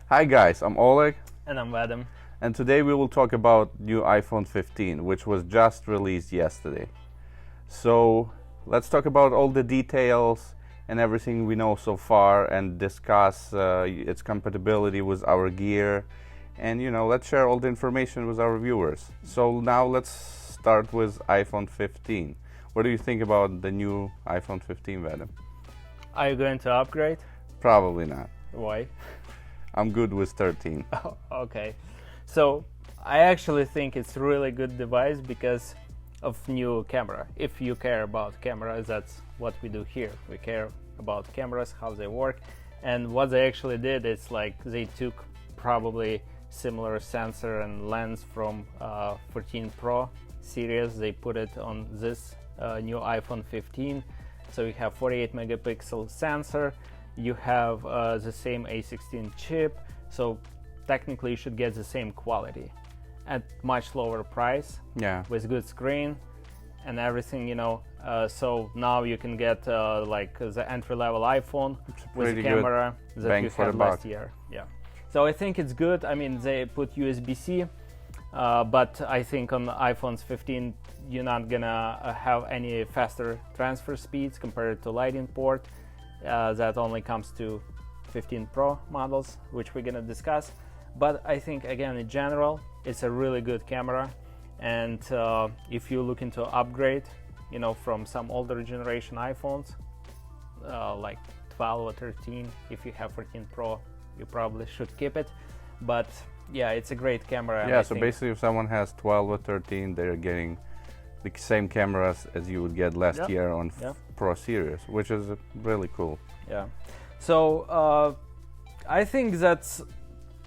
Hi guys, I'm Oleg, And I'm Vadim. and today we will talk about new iPhone 15, which was just released yesterday. So let's talk about all the details and everything we know so far and discuss its compatibility with our gear, and let's share all the information with our viewers. So now let's start with iPhone 15. What do you think about the new iPhone 15, Vadim? Are you going to upgrade? Probably not. Why? I'm good with 13. Oh, okay. So I actually think it's a really good device because of new camera. If you care about cameras, that's what we do here. We care about cameras, how they work. And what they actually did is like they took probably similar sensor and lens from 14 Pro series. They put it on this new iPhone 15. So you have 48 megapixel sensor. You have the same A16 chip, so technically you should get the same quality at much lower price. Yeah. With good screen and everything, so now you can get like the entry-level iPhone with the camera that you had last year. Yeah. So I think it's good. I mean, they put USB-C, but I think on iPhones 15 you're not gonna have any faster transfer speeds compared to Lightning port. That only comes to 15 Pro models, which we're gonna discuss. But I think again in general it's a really good camera, and if you're looking to upgrade from some older generation iPhones like 12 or 13, if you have 14 Pro you probably should keep it. But yeah, it's a great camera. Yeah, so basically if someone has 12 or 13, they're getting the same cameras as you would get last year on Pro series, which is really cool. Yeah. So I think that's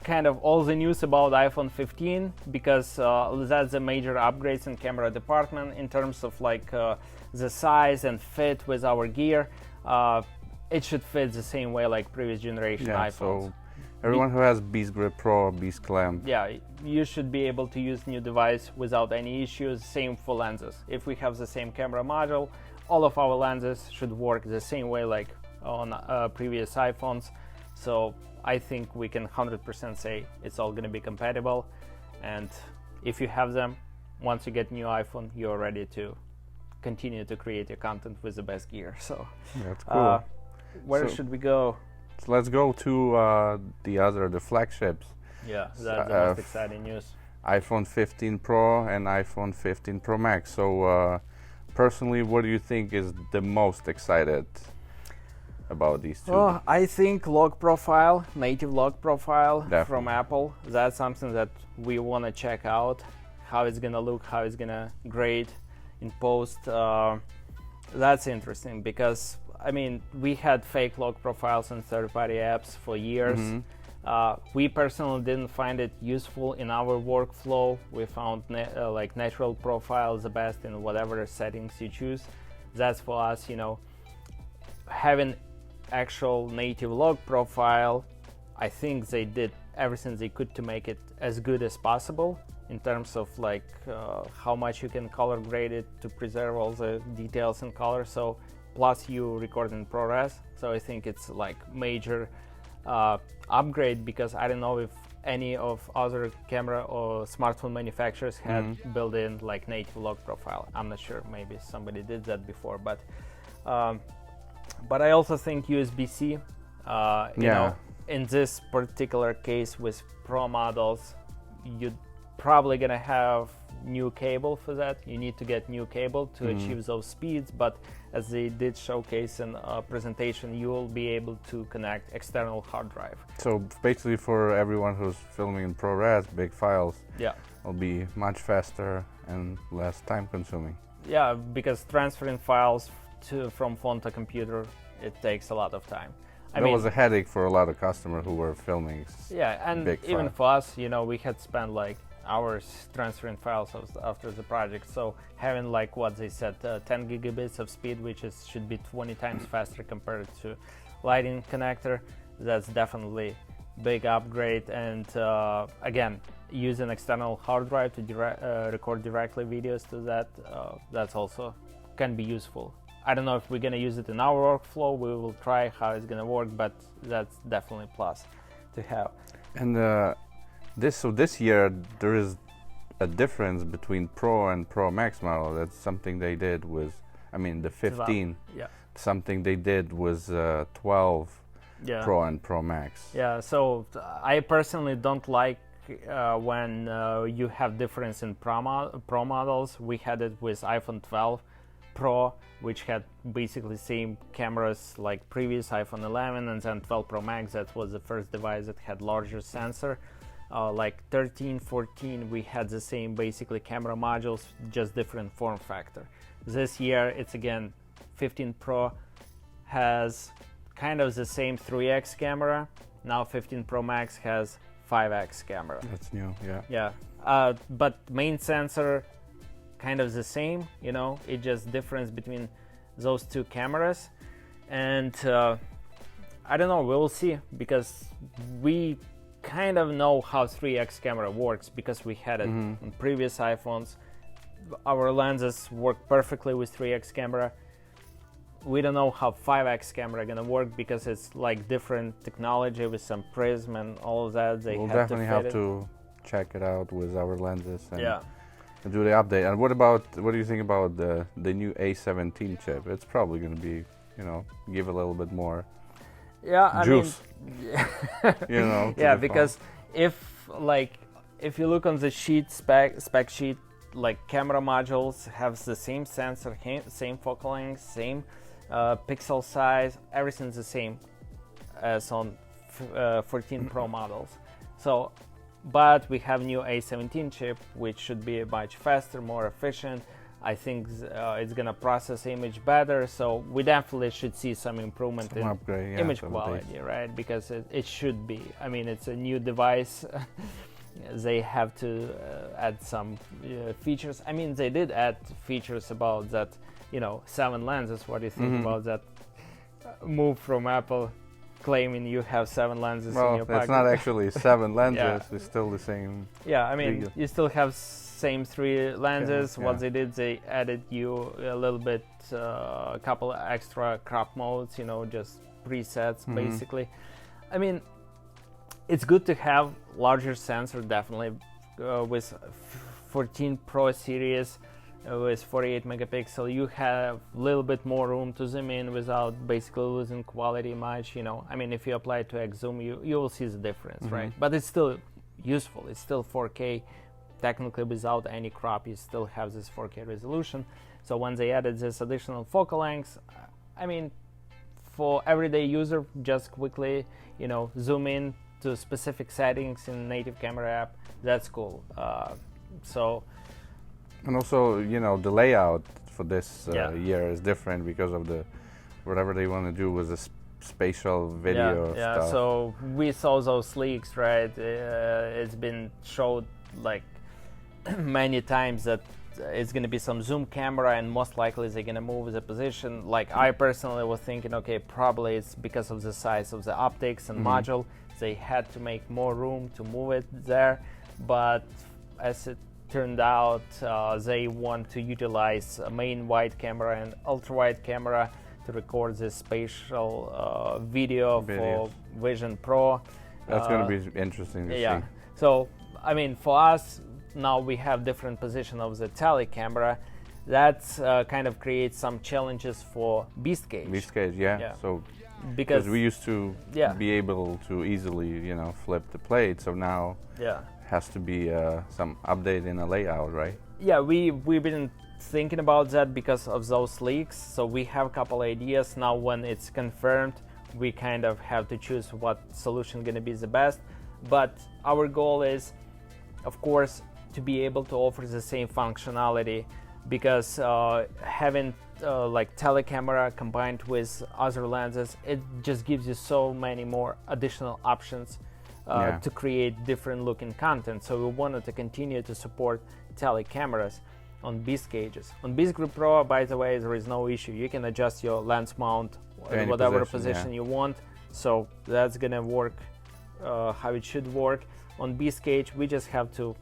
kind of all the news about iPhone 15, because that's the major upgrades in camera department in terms of like the size and fit with our gear. It should fit the same way like previous generation iPhones. So everyone who has Beastgrip Pro or Beastcam, you should be able to use new device without any issues. Same for lenses. If we have the same camera module, all of our lenses should work the same way like on previous iPhones. So I think we can 100% say it's all going to be compatible. And if you have them, once you get new iPhone, you're ready to continue to create your content with the best gear. So that's cool. Where should we go? So let's go to the flagships. Yeah, that's the most exciting news. iPhone 15 Pro and iPhone 15 Pro Max. So personally, what do you think is the most excited about these two? Oh, I think native log profile Definitely. From Apple. That's something that we want to check out, how it's gonna look, how it's gonna grade in post. That's interesting because I mean, we had fake log profiles in third-party apps for years. We personally didn't find it useful in our workflow. We found like natural profile the best in whatever settings you choose. That's for us, having actual native log profile. I think they did everything they could to make it as good as possible in terms of like how much you can color grade it to preserve all the details and color. So plus you record in ProRes, so I think it's like major upgrade, because I don't know if any of other camera or smartphone manufacturers had built in like native log profile. I'm not sure, maybe somebody did that before, but I also think USB-C, in this particular case with Pro models, you're probably gonna have new cable for that. You need to get new cable to achieve those speeds, but as they did showcase in a presentation, you will be able to connect external hard drive. So basically for everyone who's filming in ProRes, big files will be much faster and less time consuming. Yeah, because transferring files from phone to computer, it takes a lot of time. That was a headache for a lot of customers who were filming. Yeah, and even for us, we had spent like hours transferring files after the project. So having like what they said, 10 gigabits of speed, which should be 20 times faster compared to Lightning connector, that's definitely big upgrade. And again, using external hard drive to record directly videos to that, that's also can be useful. I don't know if we're gonna use it in our workflow. We will try how it's gonna work, but that's definitely a plus to have. And this year there is a difference between Pro and Pro Max model. That's something they did with, I mean, the 15. Yeah. Something they did was 12 Yeah. Pro and Pro Max. Yeah. So I personally don't like when you have difference in Pro models. We had it with iPhone 12 Pro, which had basically same cameras like previous iPhone 11, and then 12 Pro Max, that was the first device that had larger sensor. Like 13, 14, we had the same basically camera modules, just different form factor. This year it's again 15 Pro has kind of the same 3x camera. Now 15 Pro Max has 5x camera. That's new, yeah. Yeah, but main sensor kind of the same, you know, it just difference between those two cameras. And I don't know, we'll see, because we kind of know how 3x camera works because we had it on previous iPhones. Our lenses work perfectly with 3x camera. We don't know how 5x camera gonna work because it's like different technology with some prism and all of that. We'll definitely have to check it out with our lenses and do the update. And what do you think about the new A17 chip? It's probably gonna be, you know, give a little bit more juice. You know. Yeah, because if you look on the spec sheet, like camera modules have the same sensor, same focal length, same pixel size, everything's the same as on 14 Pro models. So, but we have new A17 chip, which should be much faster, more efficient. I think it's gonna process image better, so we definitely should see some improvement in upgrade, image quality, right? Because it should be. I mean, it's a new device. They have to add some features. I mean, they did add features about that, you know, 7 lenses. What do you think about that move from Apple, claiming you have 7 lenses in your pocket? Well, it's not actually 7 lenses. It's still the same. Yeah, I mean, you still have same 3 lenses. What they did, they added you a little bit, a couple extra crop modes, you know, just presets basically. I mean, it's good to have larger sensor, definitely, with 14 Pro series with 48 megapixel. You have a little bit more room to zoom in without basically losing quality much, you know. I mean, if you apply it to X zoom, you will see the difference, right? But it's still useful. It's still 4K. Technically, without any crop, you still have this 4K resolution. So when they added this additional focal length, I mean, for everyday user, just quickly, you know, zoom in to specific settings in native camera app, that's cool. And also, you know, the layout for this year is different because of the whatever they want to do with the spatial video stuff. So we saw those leaks, right? It's been showed like many times that it's going to be some zoom camera, and most likely they're going to move the position. Like, I personally was thinking, okay, probably it's because of the size of the optics and module. They had to make more room to move it there, but as it turned out, they want to utilize a main wide camera and ultra wide camera to record this spatial video for Vision Pro. That's going to be interesting to see. So, I mean, for us, now we have different position of the tele camera. That's kind of creates some challenges for Beastcam. Beastcam, So because we used to be able to easily, you know, flip the plate, so now has to be some update in the layout, right? Yeah, we've been thinking about that because of those leaks. So we have a couple ideas now. When it's confirmed, we kind of have to choose what solution going to be the best. But our goal is, of course, to be able to offer the same functionality, because having like telecamera combined with other lenses, it just gives you so many more additional options to create different looking content. So we wanted to continue to support telecameras on Beast cages. On Beastgrip Pro, by the way, there is no issue. You can adjust your lens mount in whatever position you want. So that's gonna work how it should work. On Beast cage, we just have to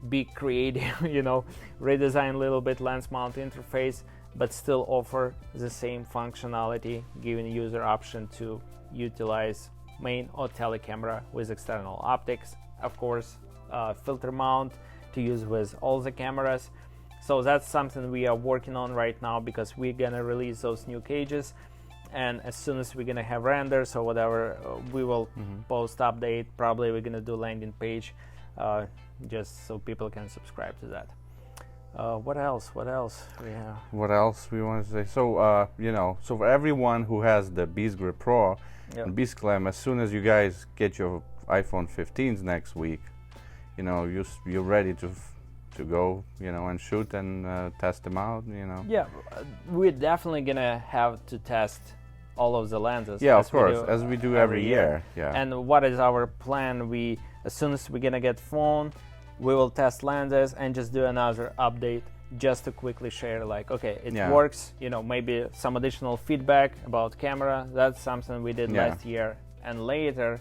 be creative, you know, redesign a little bit lens mount interface, but still offer the same functionality, giving user option to utilize main or tele camera with external optics. Of course, filter mount to use with all the cameras. So that's something we are working on right now, because we're gonna release those new cages, and as soon as we're gonna have renders or whatever, we will post update. Probably we're gonna do landing page, just so people can subscribe to that. What else we have? What else we want to say? So you know, so for everyone who has the Beastgrip Pro and Beastcam, as soon as you guys get your iPhone 15s next week, you know, you're ready to go, you know, and shoot and test them out, you know. Yeah, we're definitely gonna have to test all of the lenses. Yeah, of course, as we do every year. Yeah. And what is our plan? As soon as we're gonna get phone, we will test lenses and just do another update, just to quickly share, like, okay, it works, you know, maybe some additional feedback about camera. That's something we did last year. And later,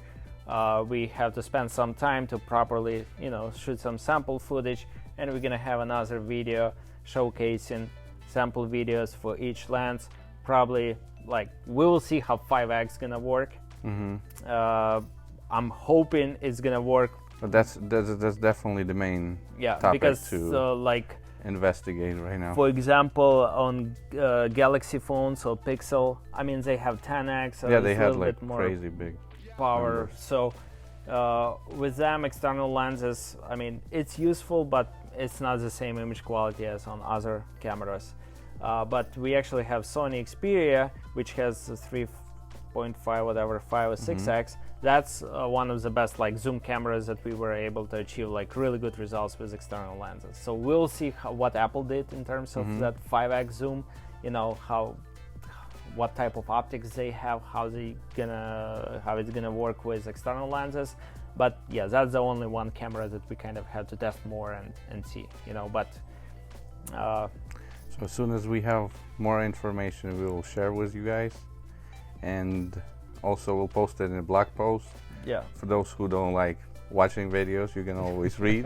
we have to spend some time to properly, you know, shoot some sample footage, and we're gonna have another video showcasing sample videos for each lens. Probably, like, we will see how 5x gonna work. I'm hoping it's gonna work. But that's definitely the main topic because to like investigate right now. For example, on Galaxy phones or Pixel, I mean, they have 10x. So yeah, they had like crazy big power. numbers. So with them, external lenses, I mean, it's useful, but it's not the same image quality as on other cameras. But we actually have Sony Xperia, which has 3.5, whatever, 5 or 6x. That's one of the best like zoom cameras that we were able to achieve like really good results with external lenses. So we'll see what Apple did in terms of that 5x zoom, you know, what type of optics they have, how it's gonna work with external lenses. But yeah, that's the only one camera that we kind of had to test more and see, you know. But so as soon as we have more information, we will share with you guys, and also we'll post it in a blog post. Yeah. For those who don't like watching videos, you can always read.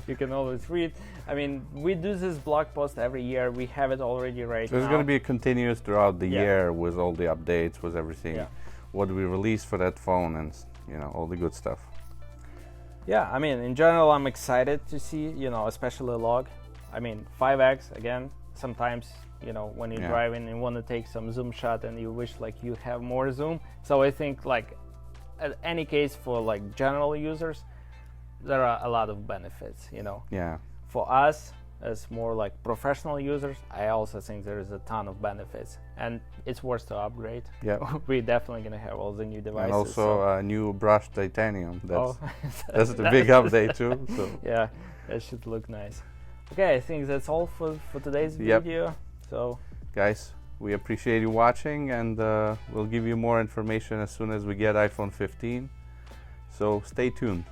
You can always read. I mean, we do this blog post every year. We have it already right now. So it's going to be continuous throughout the year with all the updates, with everything, what we release for that phone, and you know, all the good stuff. Yeah, I mean, in general, I'm excited to see, you know, especially log. I mean, 5x again. Sometimes, you know, when you're driving and want to take some zoom shot and you wish like you have more zoom. So I think like at any case for like general users, there are a lot of benefits, you know. Yeah. For us as more like professional users, I also think there is a ton of benefits, and it's worth to upgrade. Yeah. We're definitely gonna have all the new devices. And also a new brushed titanium. That's the big update too. So. Yeah, that should look nice. Okay, I think that's all for today's video. So, guys, we appreciate you watching, and we'll give you more information as soon as we get iPhone 15. So stay tuned.